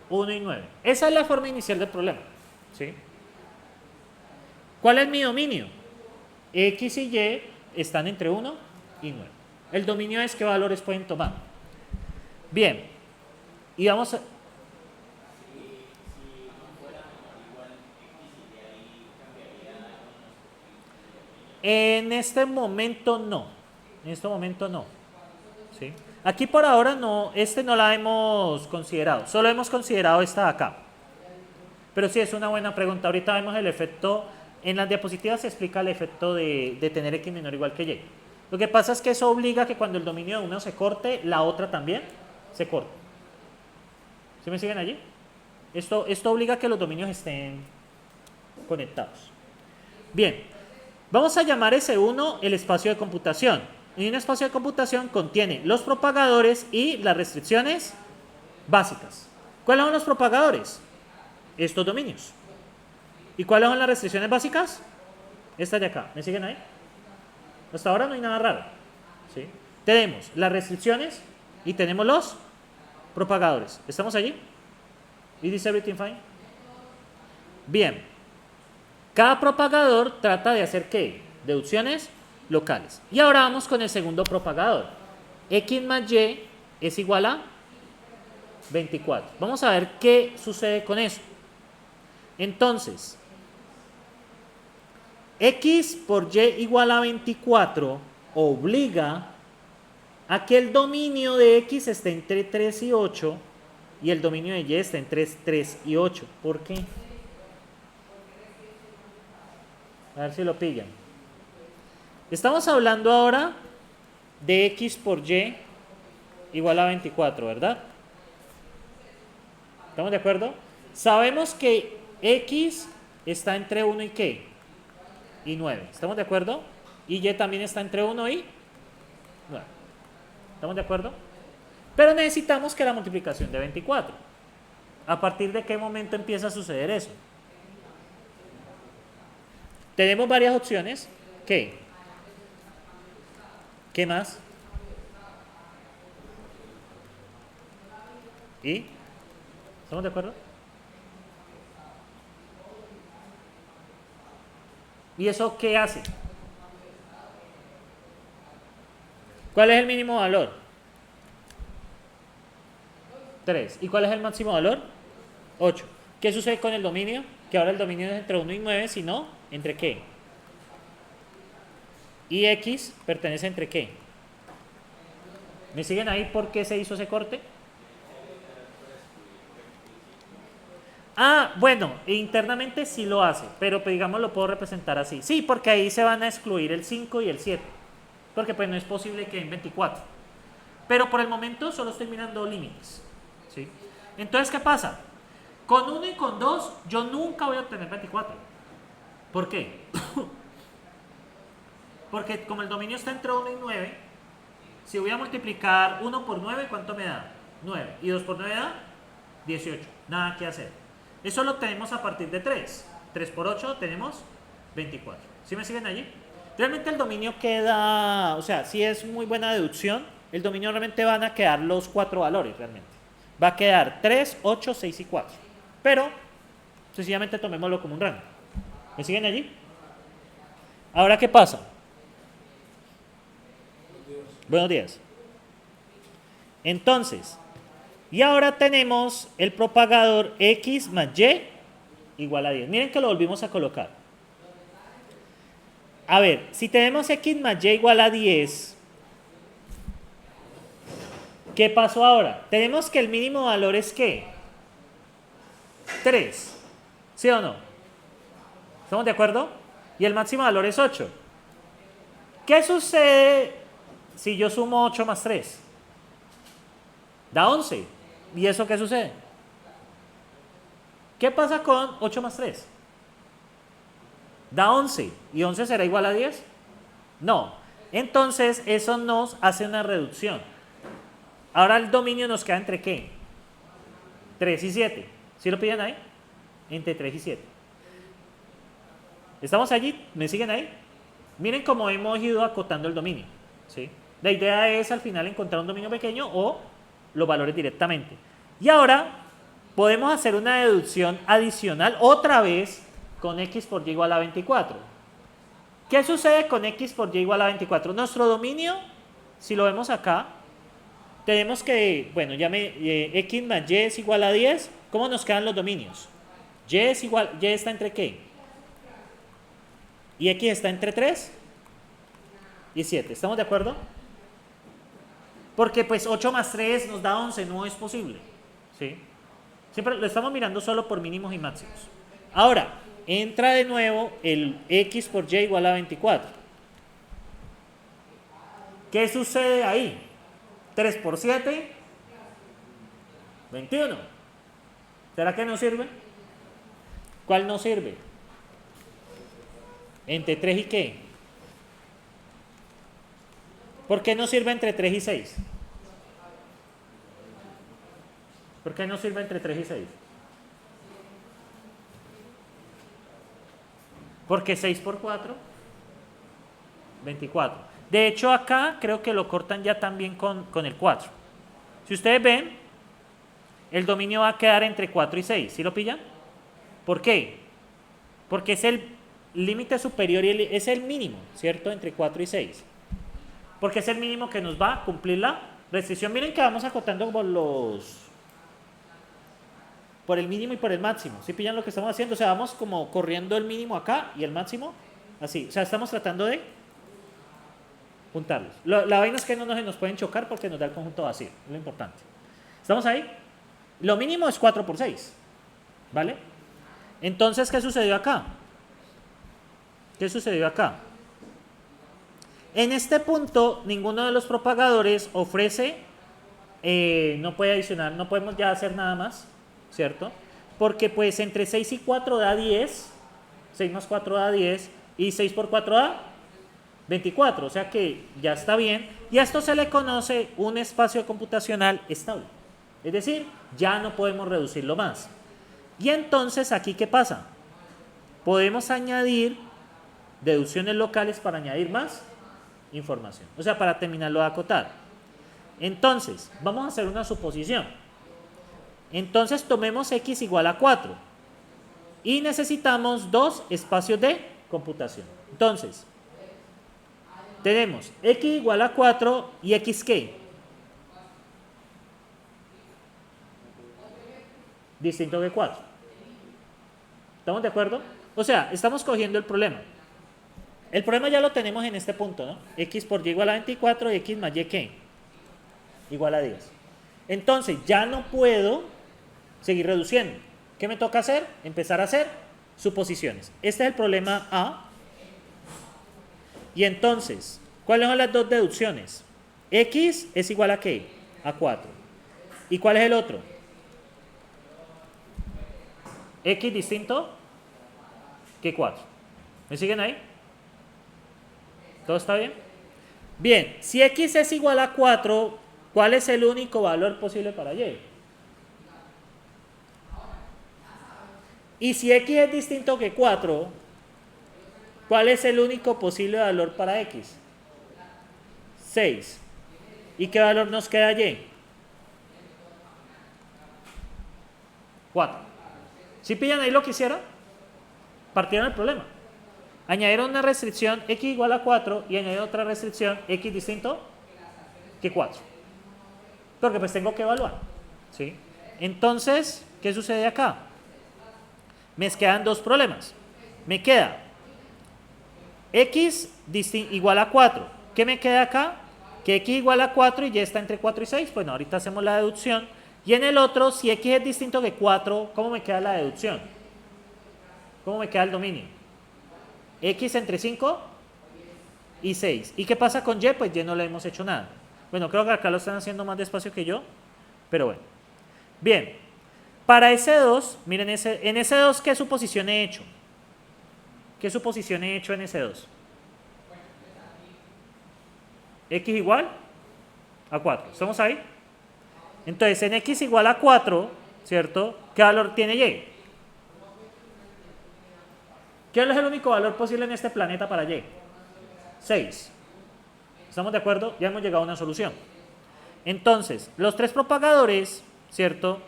1 y 9. Esa es la forma inicial del problema, ¿sí? ¿Cuál es mi dominio? X y y están entre 1 y 9. El dominio es qué valores pueden tomar. Bien, Y vamos a... En este momento no. En este momento no. ¿Sí? Aquí por ahora no, no la hemos considerado. Solo hemos considerado esta de acá. Pero sí es una buena pregunta. Ahorita vemos el efecto. En las diapositivas se explica el efecto de tener x menor o igual que y. Lo que pasa es que eso obliga que cuando el dominio de uno se corte, la otra también se corte. ¿Sí me siguen allí? Esto obliga a que los dominios estén conectados. Bien, vamos a llamar S1 el espacio de computación. Y un espacio de computación contiene los propagadores y las restricciones básicas. ¿Cuáles son los propagadores? Estos dominios. ¿Y cuáles son las restricciones básicas? Estas de acá. ¿Me siguen ahí? Hasta ahora no hay nada raro. ¿Sí? Tenemos las restricciones y tenemos los propagadores. ¿Estamos allí? ¿Is everything fine? Bien. Cada propagador trata de hacer ¿qué? Deducciones locales. Y ahora vamos con el segundo propagador. X más Y es igual a 24. Vamos a ver qué sucede con eso. Entonces, X por Y igual a 24 obliga a que el dominio de X esté entre 3 y 8 y el dominio de Y esté entre 3 y 8. ¿Por qué? A ver si lo pillan. Estamos hablando ahora de X por Y igual a 24, ¿verdad? ¿Estamos de acuerdo? Sabemos que X está entre 1 y ¿qué? Y 9. ¿Estamos de acuerdo? Y Y también está entre 1 y 9. ¿Estamos de acuerdo? Pero necesitamos que la multiplicación de 24. ¿A partir de qué momento empieza a suceder eso? Tenemos varias opciones. ¿Qué? ¿Qué más? ¿Y? ¿Estamos de acuerdo? ¿Y eso qué hace? ¿Cuál es el mínimo valor? 3. ¿Y cuál es el máximo valor? 8. ¿Qué sucede con el dominio? Que ahora el dominio es entre 1 y 9, sino ¿entre qué? ¿Y X pertenece entre qué? ¿Me siguen ahí por qué se hizo ese corte? Ah, bueno, internamente sí lo hace, pero pues, digamos lo puedo representar así. Sí, porque ahí se van a excluir el 5 y el 7, porque pues no es posible que en 24. Pero por el momento solo estoy mirando límites. ¿Sí? Entonces, ¿qué pasa? Con 1 y con 2 yo nunca voy a obtener 24. ¿Por qué? Porque como el dominio está entre 1 y 9, si voy a multiplicar 1 por 9, ¿cuánto me da? 9. Y 2 por 9 da 18. Nada que hacer. Eso lo tenemos a partir de 3. 3 por 8 tenemos 24. ¿Sí me siguen allí? Realmente el dominio queda, o sea, si es muy buena deducción, el dominio realmente van a quedar los 4 valores realmente. Va a quedar 3, 8, 6 y 4. Pero, sencillamente tomémoslo como un rango. ¿Me siguen allí? Ahora, ¿qué pasa? Buenos días. Entonces, y ahora tenemos el propagador X más Y igual a 10. Miren que lo volvimos a colocar. A ver, si tenemos X más Y igual a 10, ¿qué pasó ahora? Tenemos que el mínimo valor es ¿qué? 3. ¿Sí o no? ¿Estamos de acuerdo? Y el máximo valor es 8. ¿Qué sucede si yo sumo 8 más 3? Da 11. ¿Y eso qué sucede? ¿Qué pasa con 8 más 3? Da 11. ¿Y 11 será igual a 10? No. Entonces eso nos hace una reducción. Ahora el dominio nos queda entre ¿qué? 3 y 7. ¿Sí lo piden ahí? Entre 3 y 7. ¿Estamos allí? ¿Me siguen ahí? Miren cómo hemos ido acotando el dominio. ¿Sí? La idea es al final encontrar un dominio pequeño o los valores directamente. Y ahora podemos hacer una deducción adicional otra vez con X por Y igual a 24. ¿Qué sucede con X por Y igual a 24? Nuestro dominio, si lo vemos acá, tenemos que, bueno, x más y es igual a 10. ¿Cómo nos quedan los dominios? Y está entre qué? Y x está entre 3 y 7. ¿Estamos de acuerdo? Porque pues 8 más 3 nos da 11, no es posible. ¿Sí? Siempre lo estamos mirando solo por mínimos y máximos. Ahora, entra de nuevo el x por y igual a 24. ¿Qué sucede ahí? 3 por 7, 21. ¿Será que no sirve? ¿Cuál no sirve? ¿Entre 3 y qué? ¿Por qué no sirve entre 3 y 6? ¿Por qué no sirve entre 3 y 6? Porque 6 por 4, 24. De hecho, acá creo que lo cortan ya también con el 4. Si ustedes ven, el dominio va a quedar entre 4 y 6. ¿Sí lo pillan? ¿Por qué? Porque es el límite superior y es el mínimo, ¿cierto? Entre 4 y 6. Porque es el mínimo que nos va a cumplir la restricción. Miren que vamos acotando por el mínimo y por el máximo. ¿Sí pillan lo que estamos haciendo? O sea, vamos como corriendo el mínimo acá y el máximo así. O sea, estamos tratando de juntarlos. La vaina es que no nos pueden chocar porque nos da el conjunto vacío. Es lo importante. ¿Estamos ahí? Lo mínimo es 4 por 6. ¿Vale? Entonces, ¿qué sucedió acá? ¿Qué sucedió acá? En este punto, ninguno de los propagadores ofrece, no puede adicionar, no podemos ya hacer nada más, ¿cierto? Porque pues entre 6 y 4 da 10, 6 más 4 da 10 y 6 por 4 da 24, o sea que ya está bien. Y a esto se le conoce un espacio computacional estable. Es decir, ya no podemos reducirlo más. Y entonces, ¿aquí qué pasa? Podemos añadir deducciones locales para añadir más información. O sea, para terminarlo de acotar. Entonces, vamos a hacer una suposición. Entonces, tomemos x igual a 4. Y necesitamos dos espacios de computación. Entonces, tenemos x igual a 4 y x ¿qué? Distinto que 4. ¿Estamos de acuerdo? O sea, estamos cogiendo el problema. El problema ya lo tenemos en este punto, ¿no? X por y igual a 24 y x más y ¿qué? Igual a 10. Entonces, ya no puedo seguir reduciendo. ¿Qué me toca hacer? Empezar a hacer suposiciones. Este es el problema A. Y entonces, ¿cuáles son las dos deducciones? X es igual a ¿qué? A 4. ¿Y cuál es el otro? X distinto que 4. ¿Me siguen ahí? ¿Todo está bien? Bien, si x es igual a 4, ¿cuál es el único valor posible para y? Y si x es distinto que 4, ¿cuál es el único posible valor para x? 6. ¿Y qué valor nos queda y? 4. ¿Sí pillan ahí lo que hicieron? Partieron el problema. Añadieron una restricción x igual a 4 y añadieron otra restricción x distinto que 4. Porque pues tengo que evaluar. ¿Sí? Entonces, ¿qué sucede acá? Me quedan dos problemas. Me queda x igual a 4. ¿Qué me queda acá? Que x igual a 4 y y está entre 4 y 6. Bueno, ahorita hacemos la deducción. Y en el otro, si x es distinto que 4, ¿cómo me queda la deducción? ¿Cómo me queda el dominio? X entre 5 y 6. ¿Y qué pasa con y? Pues y no le hemos hecho nada. Bueno, creo que acá lo están haciendo más despacio que yo, pero bueno. Bien, para S2, miren, en S2, ¿qué suposición he hecho? ¿Qué suposición he hecho en S2? X igual a 4. ¿Estamos ahí? Entonces, en x igual a 4, ¿cierto? ¿Qué valor tiene y? ¿Qué es el único valor posible en este planeta para y? 6. ¿Estamos de acuerdo? Ya hemos llegado a una solución. Entonces, los tres propagadores, ¿cierto?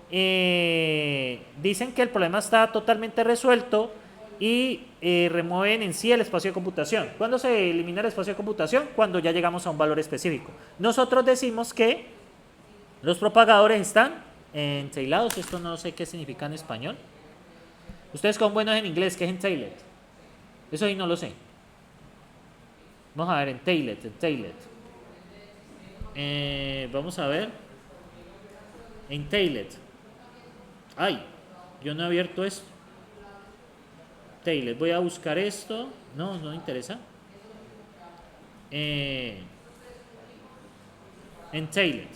Dicen que el problema está totalmente resuelto y remueven en sí el espacio de computación. ¿Cuándo se elimina el espacio de computación? Cuando ya llegamos a un valor específico. Nosotros decimos que Los propagadores están entailados. Esto no sé qué significa en español. Ustedes son buenos en inglés, ¿qué es entailed? Eso ahí no lo sé. Vamos a ver, entailed. Vamos a ver. Entailed. Ay, yo no he abierto esto. Entailed. Voy a buscar esto. No me interesa. Entailed.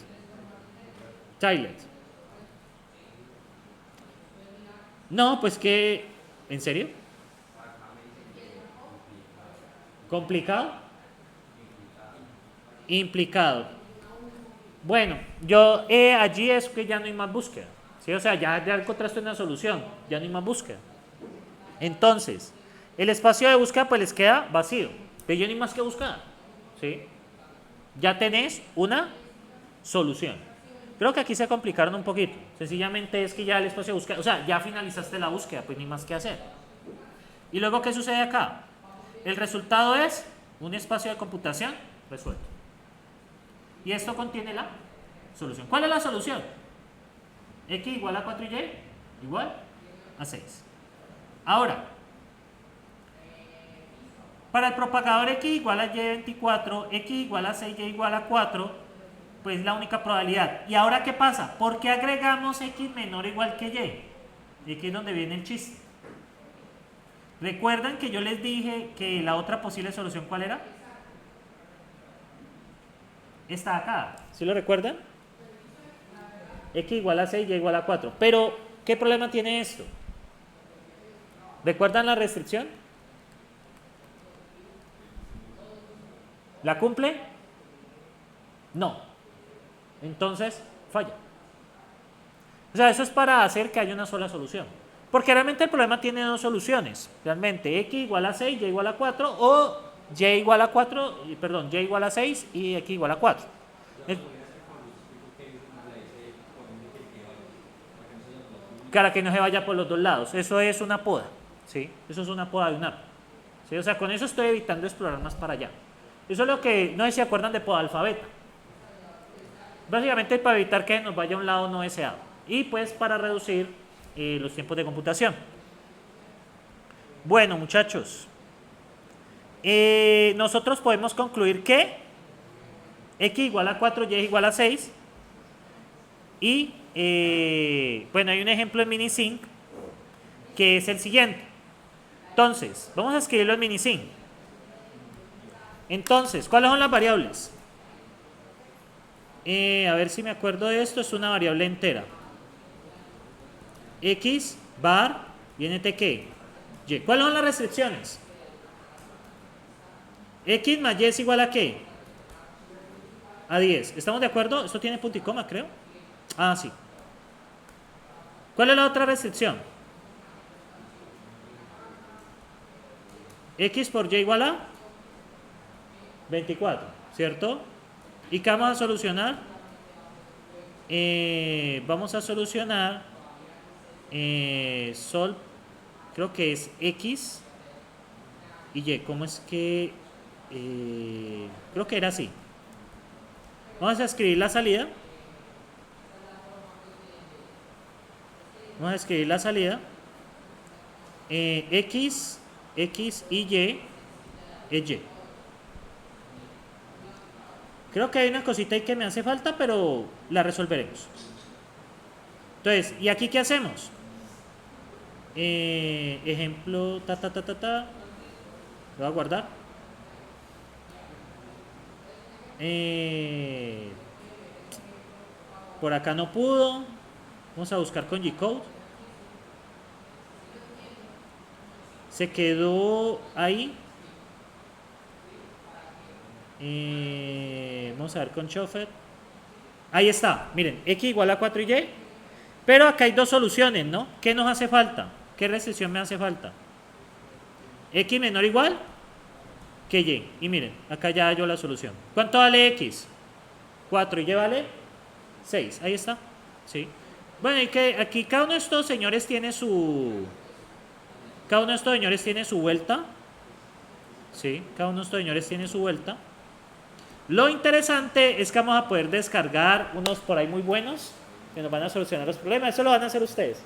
No, pues que... ¿En serio? ¿Complicado? Implicado. Bueno, allí es que ya no hay más búsqueda. ¿Sí? O sea, ya encontraste una solución, ya no hay más búsqueda. Entonces, el espacio de búsqueda pues les queda vacío. Pero ya no hay más que buscar. ¿Sí? Ya tenés una solución. Creo que aquí se complicaron un poquito. Sencillamente es que ya el espacio de búsqueda, o sea, ya finalizaste la búsqueda, pues ni más que hacer. Y luego, ¿qué sucede acá? El resultado es un espacio de computación resuelto. Y esto contiene la solución. ¿Cuál es la solución? X igual a 4y igual a 6. Ahora, para el propagador X igual a Y24, X igual a 6, Y igual a 4, pues la única probabilidad. ¿Y ahora qué pasa? ¿Por qué agregamos X menor o igual que Y? Y aquí es donde viene el chiste. ¿Recuerdan que yo les dije que la otra posible solución cuál era? Esta acá. ¿Sí lo recuerdan? X igual a 6, Y igual a 4. Pero, ¿qué problema tiene esto? ¿Recuerdan la restricción? ¿La cumple? No. Entonces, falla. O sea, eso es para hacer que haya una sola solución. Porque realmente el problema tiene dos soluciones. Realmente, X igual a 6, Y igual a 4, o Y igual a 4, perdón, Y igual a 6 y X igual a 4. Para que no se vaya por los dos lados. Eso es una poda. ¿Sí? Eso es una poda de un árbol. ¿Sí? O sea, con eso estoy evitando explorar más para allá. Eso es lo que, no sé si se acuerdan de poda alfabeta. Básicamente para evitar que nos vaya a un lado no deseado. Y pues para reducir los tiempos de computación. Bueno, muchachos. Nosotros podemos concluir que X igual a 4, Y igual a 6. Y, bueno, hay un ejemplo en Minisync que es el siguiente. Entonces, vamos a escribirlo en Minisync. Entonces, ¿cuáles son las variables? A ver si me acuerdo de esto. Es una variable entera. X, bar, y ntk. Y. ¿Cuáles son las restricciones? X más Y es igual a ¿qué? A 10. ¿Estamos de acuerdo? Esto tiene punto y coma, creo. Ah, sí. ¿Cuál es la otra restricción? X por Y igual a 24, ¿cierto? ¿Y qué vamos a solucionar? Vamos a solucionar creo que es X y Y. ¿Cómo es que? Creo que era así. Vamos a escribir la salida. Vamos a escribir la salida. X y Y es Y. Creo que hay una cosita ahí que me hace falta, pero la resolveremos. Entonces, ¿y aquí qué hacemos? Ejemplo, Lo voy a guardar. Por acá no pudo. Vamos a buscar con G-Code. Se quedó ahí. Vamos a ver con Shuffle. Ahí está, miren, X igual a 4 y Y. Pero acá hay dos soluciones, ¿no? ¿Qué nos hace falta? ¿Qué restricción me hace falta? X menor o igual que Y. Y miren, acá ya hallo la solución. ¿Cuánto vale X? 4 y Y vale 6. Ahí está. ¿Sí? Bueno, y que aquí cada uno de estos señores tiene su... Cada uno de estos señores tiene su vuelta. ¿Sí? Cada uno de estos señores tiene su vuelta. Lo interesante es que vamos a poder descargar unos por ahí muy buenos que nos van a solucionar los problemas. Eso lo van a hacer ustedes.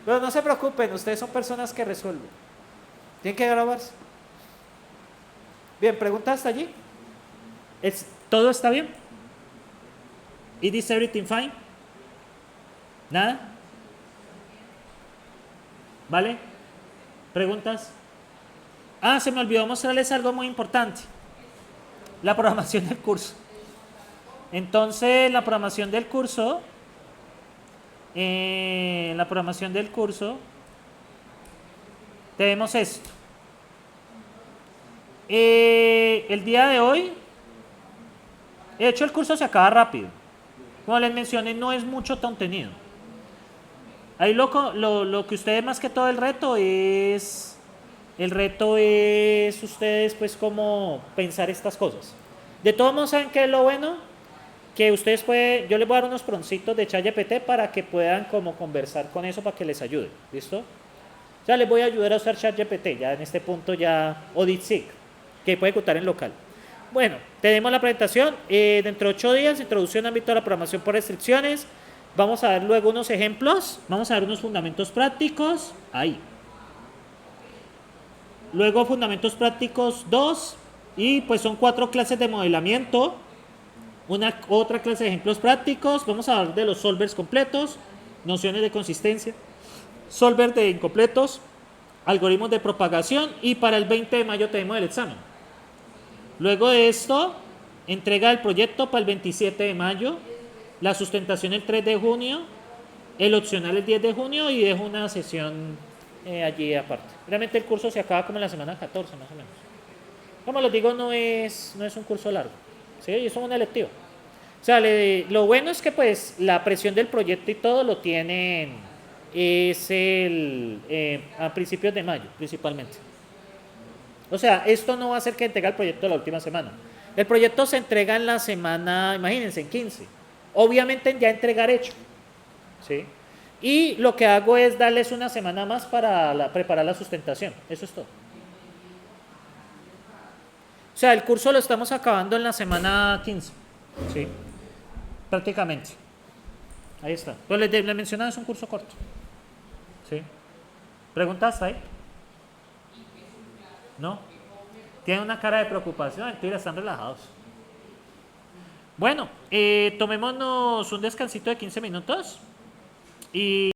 Pero no se preocupen, ustedes son personas que resuelven. Tienen que grabarse. Bien, ¿preguntas hasta allí? ¿Todo está bien? ¿Is everything fine? ¿Nada? ¿Vale? ¿Preguntas? Ah, se me olvidó mostrarles algo muy importante. La programación del curso. Entonces, la programación del curso, tenemos esto. El día de hoy, de hecho el curso se acaba rápido. Como les mencioné, no es mucho contenido. Ahí lo que ustedes más que todo el reto es ustedes pues como pensar estas cosas. De todos modos, ¿saben qué es lo bueno? Que ustedes pueden, yo les voy a dar unos proncitos de ChatGPT para que puedan como conversar con eso para que les ayude, ¿listo? Ya les voy a ayudar a usar ChatGPT, ya en este punto ya, o DeepSeek, que puede ejecutar en local. Bueno, tenemos la presentación, dentro de 8 días, introducción al ámbito de la programación por restricciones. Vamos a ver luego unos ejemplos, vamos a ver unos fundamentos prácticos, ahí. Luego fundamentos prácticos 2, y pues son 4 clases de modelamiento, otra clase de ejemplos prácticos, vamos a hablar de los solvers completos, nociones de consistencia, solver de incompletos, algoritmos de propagación, y para el 20 de mayo tenemos el examen. Luego de esto, entrega el proyecto para el 27 de mayo, la sustentación el 3 de junio, el opcional el 10 de junio y dejo una sesión allí aparte. Realmente el curso se acaba como en la semana 14 más o menos. Como les digo, no es un curso largo, ¿sí? Es un electivo. O sea, lo bueno es que pues la presión del proyecto y todo lo tienen a principios de mayo principalmente. O sea, esto no va a hacer que entregue el proyecto la última semana. El proyecto se entrega en la semana, imagínense, en 15. Obviamente ya entregar hecho, ¿sí? Y lo que hago es darles una semana más para preparar la sustentación. Eso es todo. O sea, el curso lo estamos acabando en la semana 15, ¿sí? Prácticamente. Ahí está. Pues les mencionaba, es un curso corto. ¿Sí? ¿Preguntas ahí? ¿No? Tienen una cara de preocupación, mentira, están relajados. Bueno, tomémonos un descansito de 15 minutos y